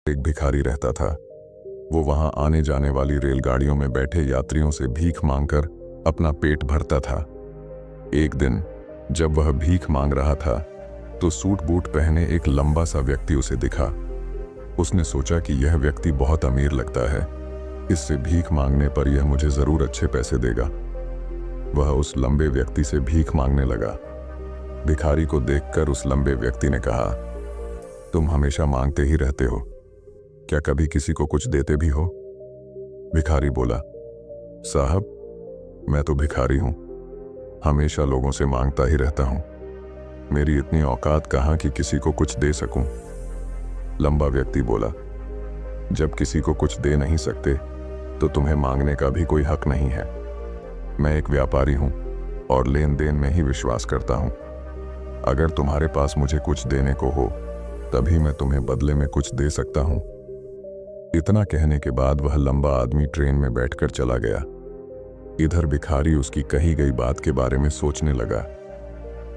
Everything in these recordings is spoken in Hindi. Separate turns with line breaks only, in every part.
एक भिखारी रहता था। वो वहां आने जाने वाली रेलगाड़ियों में बैठे यात्रियों से भीख मांगकर अपना पेट भरता था। एक दिन जब वह भीख मांग रहा था तो सूट बूट पहने एक लंबा सा व्यक्ति उसे दिखा। उसने सोचा कि यह व्यक्ति बहुत अमीर लगता है, इससे भीख मांगने पर यह मुझे जरूर अच्छे पैसे देगा। वह उस लंबे व्यक्ति से भीख मांगने लगा। भिखारी को देखकर उस लंबे व्यक्ति ने कहा, तुम हमेशा मांगते ही रहते हो, क्या कभी किसी को कुछ देते भी हो? भिखारी बोला, साहब मैं तो भिखारी हूं, हमेशा लोगों से मांगता ही रहता हूं, मेरी इतनी औकात कहां कि किसी को कुछ दे सकूं। लंबा व्यक्ति बोला, जब किसी को कुछ दे नहीं सकते तो तुम्हें मांगने का भी कोई हक नहीं है। मैं एक व्यापारी हूं और लेन देन में ही विश्वास करता हूं। अगर तुम्हारे पास मुझे कुछ देने को हो तभी मैं तुम्हें बदले में कुछ दे सकता हूं। इतना कहने के बाद वह लंबा आदमी ट्रेन में बैठकर चला गया। इधर भिखारी उसकी कही गई बात के बारे में सोचने लगा।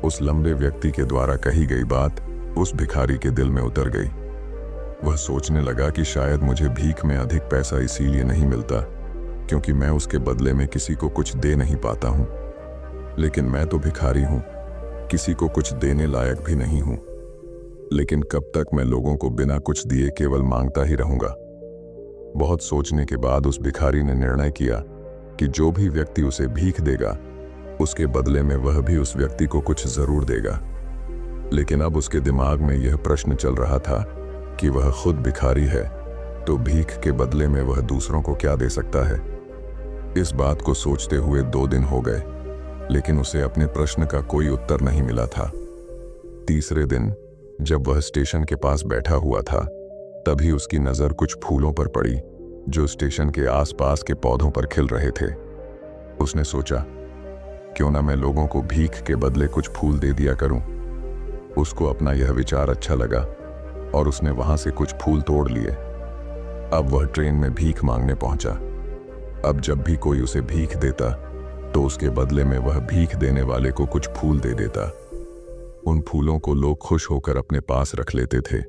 उस लंबे व्यक्ति के द्वारा कही गई बात उस भिखारी के दिल में उतर गई। वह सोचने लगा कि शायद मुझे भीख में अधिक पैसा इसीलिए नहीं मिलता क्योंकि मैं उसके बदले में किसी को कुछ दे नहीं पाता हूं। लेकिन मैं तो भिखारी हूं, किसी को कुछ देने लायक भी नहीं हूं। लेकिन कब तक मैं लोगों को बिना कुछ दिए केवल मांगता ही रहूंगा? बहुत सोचने के बाद उस भिखारी ने निर्णय किया कि जो भी व्यक्ति उसे भीख देगा उसके बदले में वह भी उस व्यक्ति को कुछ जरूर देगा। लेकिन अब उसके दिमाग में यह प्रश्न चल रहा था कि वह खुद भिखारी है तो भीख के बदले में वह दूसरों को क्या दे सकता है। इस बात को सोचते हुए 2 दिन हो गए, लेकिन उसे अपने प्रश्न का कोई उत्तर नहीं मिला था। तीसरे दिन जब वह स्टेशन के पास बैठा हुआ था तभी उसकी नजर कुछ फूलों पर पड़ी जो स्टेशन के आसपास के पौधों पर खिल रहे थे। उसने सोचा, क्यों ना मैं लोगों को भीख के बदले कुछ फूल दे दिया करूं। उसको अपना यह विचार अच्छा लगा और उसने वहां से कुछ फूल तोड़ लिए। अब वह ट्रेन में भीख मांगने पहुंचा। अब जब भी कोई उसे भीख देता तो उसके बदले में वह भीख देने वाले को कुछ फूल दे देता। उन फूलों को लोग खुश होकर अपने पास रख लेते थे।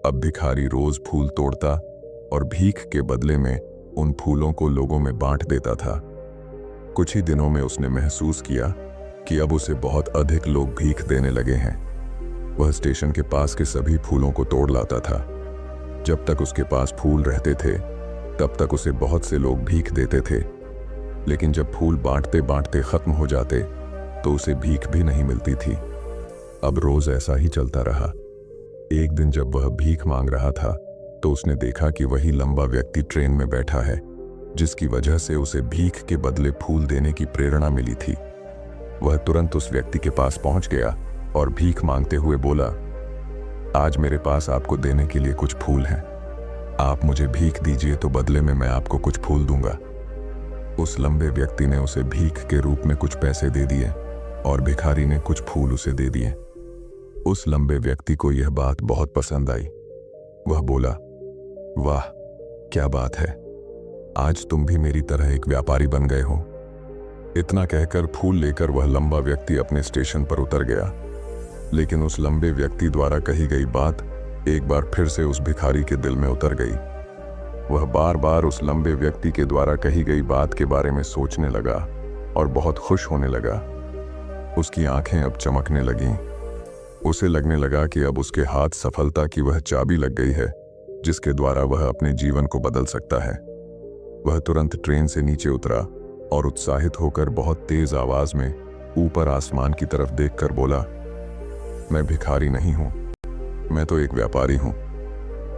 अब भिखारी रोज फूल तोड़ता और भीख के बदले में उन फूलों को लोगों में बांट देता था। कुछ ही दिनों में उसने महसूस किया कि अब उसे बहुत अधिक लोग भीख देने लगे हैं। वह स्टेशन के पास के सभी फूलों को तोड़ लाता था। जब तक उसके पास फूल रहते थे तब तक उसे बहुत से लोग भीख देते थे, लेकिन जब फूल बांटते बांटते खत्म हो जाते तो उसे भीख भी नहीं मिलती थी। अब रोज ऐसा ही चलता रहा। एक दिन जब वह भीख मांग रहा था तो उसने देखा कि वही लंबा व्यक्ति ट्रेन में बैठा है जिसकी वजह से उसे भीख के बदले फूल देने की प्रेरणा मिली थी। वह तुरंत उस व्यक्ति के पास पहुंच गया और भीख मांगते हुए बोला, आज मेरे पास आपको देने के लिए कुछ फूल हैं, आप मुझे भीख दीजिए तो बदले में मैं आपको कुछ फूल दूंगा। उस लंबे व्यक्ति ने उसे भीख के रूप में कुछ पैसे दे दिए और भिखारी ने कुछ फूल उसे दे दिए। उस लंबे व्यक्ति को यह बात बहुत पसंद आई। वह बोला, वाह क्या बात है, आज तुम भी मेरी तरह एक व्यापारी बन गए हो। इतना कहकर फूल लेकर वह लंबा व्यक्ति अपने स्टेशन पर उतर गया। लेकिन उस लंबे व्यक्ति द्वारा कही गई बात एक बार फिर से उस भिखारी के दिल में उतर गई। वह बार बार उस लंबे व्यक्ति के द्वारा कही गई बात के बारे में सोचने लगा और बहुत खुश होने लगा। उसकी आंखें अब चमकने लगीं। उसे लगने लगा कि अब उसके हाथ सफलता की वह चाबी लग गई है जिसके द्वारा वह अपने जीवन को बदल सकता है। वह तुरंत ट्रेन से नीचे उतरा और उत्साहित होकर बहुत तेज आवाज में ऊपर आसमान की तरफ देखकर बोला, मैं भिखारी नहीं हूं, मैं तो एक व्यापारी हूं,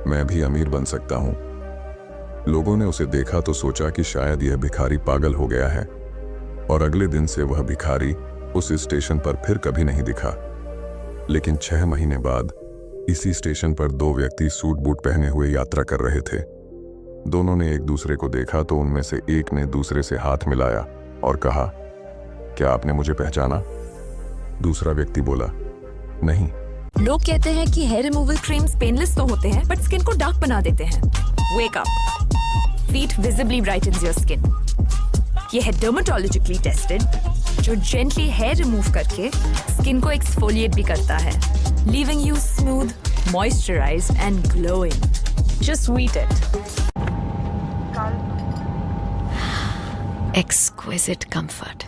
मैं भी अमीर बन सकता हूं। लोगों ने उसे देखा तो सोचा कि शायद यह भिखारी पागल हो गया है और अगले दिन से वह भिखारी उस स्टेशन पर फिर कभी नहीं दिखा। लेकिन 6 महीने बाद इसी स्टेशन पर 2 व्यक्ति सूट बूट पहने हुए यात्रा कर रहे थे। दोनों ने एक दूसरे को देखा तो उनमें से एक ने दूसरे से हाथ मिलाया और कहा, क्या आपने मुझे पहचाना? दूसरा व्यक्ति बोला, नहीं।
लोग कहते हैं कि हेयर रिमूवल क्रीम्स पेनलेस तो होते हैं बट स्किन को डार्क बना देते हैं। Wake up, wheat visibly brightens your skin. ये है डर्मेटोलॉजिकली टेस्टेड जो जेंटली हेयर रिमूव करके स्किन को एक्सफोलिएट भी करता है, leaving you smooth, moisturised and glowing. Just eat it. Exquisite comfort.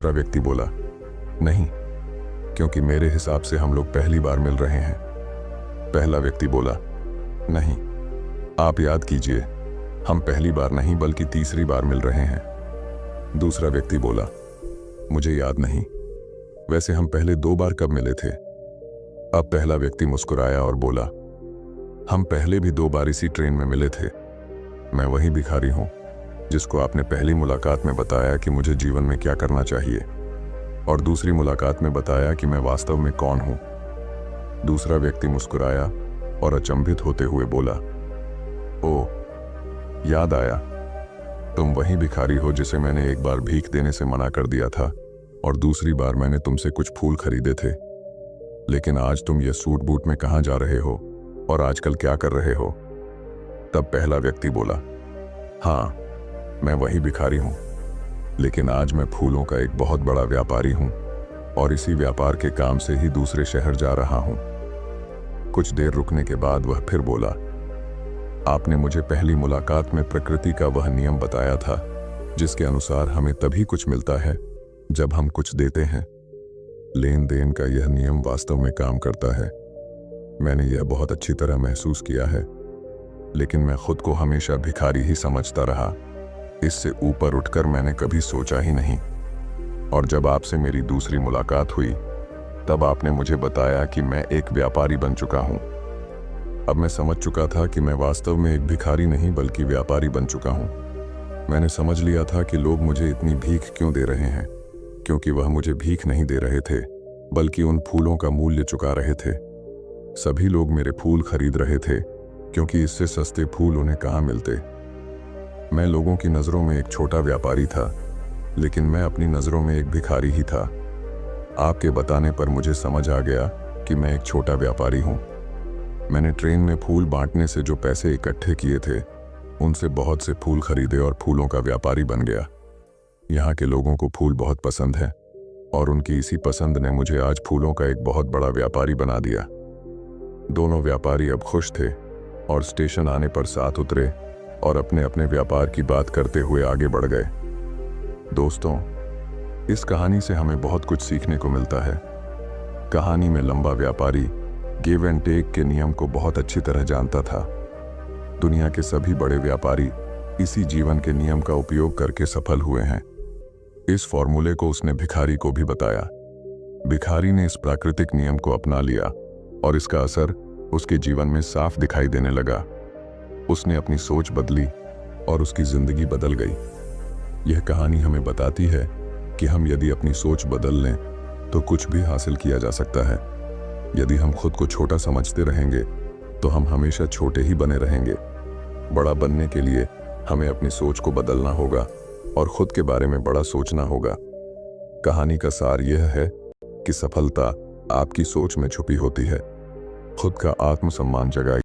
दूसरा व्यक्ति बोला, नहीं, क्योंकि मेरे हिसाब से हम लोग पहली बार मिल रहे हैं। पहला व्यक्ति बोला, नहीं, आप याद कीजिए, हम पहली बार नहीं बल्कि तीसरी बार मिल रहे हैं। दूसरा व्यक्ति बोला, मुझे याद नहीं, वैसे हम पहले 2 बार कब मिले थे? अब पहला व्यक्ति मुस्कुराया और बोला, हम पहले भी 2 बार इसी ट्रेन में मिले थे। मैं वही भिखारी हूं जिसको आपने पहली मुलाकात में बताया कि मुझे जीवन में क्या करना चाहिए, और दूसरी मुलाकात में बताया कि मैं वास्तव में कौन हूं। दूसरा व्यक्ति मुस्कुराया और अचंभित होते हुए बोला, ओ, याद आया, तुम वही भिखारी हो जिसे मैंने एक बार भीख देने से मना कर दिया था और दूसरी बार मैंने तुमसे कुछ फूल खरीदे थे। लेकिन आज तुम ये सूट बूट में कहाँ जा रहे हो और आजकल क्या कर रहे हो? तब पहला व्यक्ति बोला, हाँ, मैं वही भिखारी हूं, लेकिन आज मैं फूलों का एक बहुत बड़ा व्यापारी हूं और इसी व्यापार के काम से ही दूसरे शहर जा रहा हूं। कुछ देर रुकने के बाद वह फिर बोला, आपने मुझे पहली मुलाकात में प्रकृति का वह नियम बताया था जिसके अनुसार हमें तभी कुछ मिलता है जब हम कुछ देते हैं। लेन देन का यह नियम वास्तव में काम करता है। मैंने यह बहुत अच्छी तरह महसूस किया है, लेकिन मैं खुद को हमेशा भिखारी ही समझता रहा। इससे ऊपर उठकर मैंने कभी सोचा ही नहीं। और जब आपसे मेरी दूसरी मुलाकात हुई तब आपने मुझे बताया कि मैं एक व्यापारी बन चुका हूं। अब मैं समझ चुका था कि मैं वास्तव में एक भिखारी नहीं बल्कि व्यापारी बन चुका हूं। मैंने समझ लिया था कि लोग मुझे इतनी भीख क्यों दे रहे हैं, क्योंकि वह मुझे भीख नहीं दे रहे थे बल्कि उन फूलों का मूल्य चुका रहे थे। सभी लोग मेरे फूल खरीद रहे थे क्योंकि इससे सस्ते फूल उन्हें कहाँ मिलते। मैं लोगों की नज़रों में एक छोटा व्यापारी था, लेकिन मैं अपनी नज़रों में एक भिखारी ही था। आपके बताने पर मुझे समझ आ गया कि मैं एक छोटा व्यापारी हूँ। मैंने ट्रेन में फूल बांटने से जो पैसे इकट्ठे किए थे उनसे बहुत से फूल खरीदे और फूलों का व्यापारी बन गया। यहाँ के लोगों को फूल बहुत पसंद है और उनकी इसी पसंद ने मुझे आज फूलों का एक बहुत बड़ा व्यापारी बना दिया। दोनों व्यापारी अब खुश थे और स्टेशन आने पर साथ उतरे और अपने अपने व्यापार की बात करते हुए आगे बढ़ गए। दोस्तों, इस कहानी से हमें बहुत कुछ सीखने को मिलता है। कहानी में लंबा व्यापारी गिव एंड टेक के नियम को बहुत अच्छी तरह जानता था। दुनिया के सभी बड़े व्यापारी इसी जीवन के नियम का उपयोग करके सफल हुए हैं। इस फॉर्मूले को उसने भिखारी को भी बताया। भिखारी ने इस प्राकृतिक नियम को अपना लिया और इसका असर उसके जीवन में साफ दिखाई देने लगा। उसने अपनी सोच बदली और उसकी जिंदगी बदल गई। यह कहानी हमें बताती है कि हम यदि अपनी सोच बदल लें तो कुछ भी हासिल किया जा सकता है। यदि हम खुद को छोटा समझते रहेंगे तो हम हमेशा छोटे ही बने रहेंगे। बड़ा बनने के लिए हमें अपनी सोच को बदलना होगा और खुद के बारे में बड़ा सोचना होगा। कहानी का सार यह है कि सफलता आपकी सोच में छुपी होती है। खुद का आत्मसम्मान जगाइए।